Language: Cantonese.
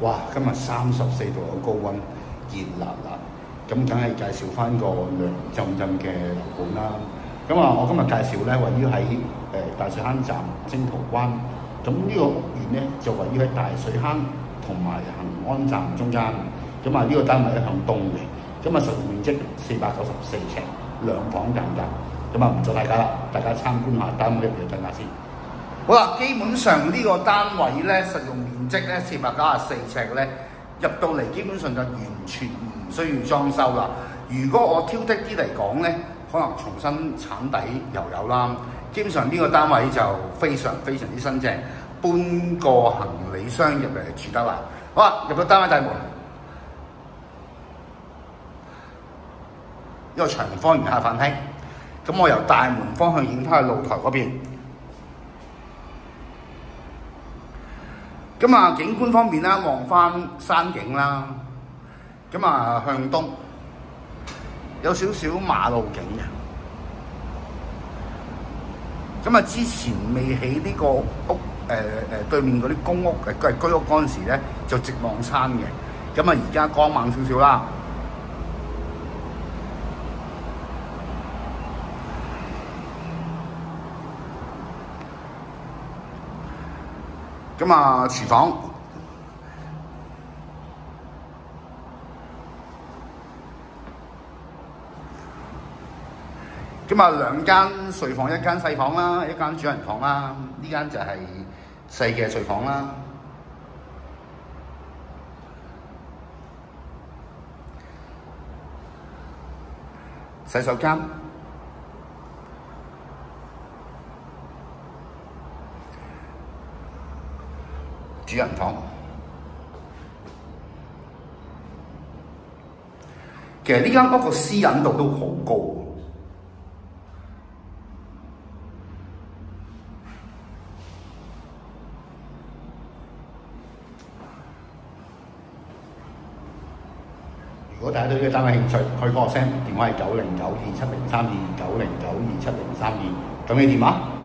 哇！今日34度有高溫，熱辣辣，咁梗係介紹翻個涼浸浸嘅樓盤啦。咁啊，我今日介紹咧，位於喺大水坑站晶濤灣，咁呢個屋苑咧就位於喺大水坑同埋恆安站中間。咁啊，呢個單位咧向東嘅，咁啊實用面積494尺，兩房間隔。咁啊唔阻大家啦，大家參觀下單位入邊嘅價錢。好啦，基本上呢個單位咧實用面積咧494尺咧，入到嚟基本上就完全唔需要裝修啦。如果我挑剔啲嚟講咧，可能重新鏟底又有啦。基本上呢個單位就非常之新淨，搬個行李箱入嚟住得啦。好啦，入到單位大門，一個長方形下飯廳。咁我由大門方向影翻去露台嗰邊。咁啊，景觀方面啦，望翻山景啦。咁啊，向東有少少馬路景嘅。咁啊，之前未起呢個屋對面嗰啲公屋嘅居屋嗰陣時咧，就直望山嘅。咁啊，而家光猛少少啦。咁啊，廚房咁啊，兩間睡房，一間細房啦，一間主人房啦。呢間就係細嘅睡房啦。洗手間。主人房，其實呢間屋個私隱度都好高。如果大家對呢個單位興趣，可以幫我 send 電話係909270329092703，等你電話。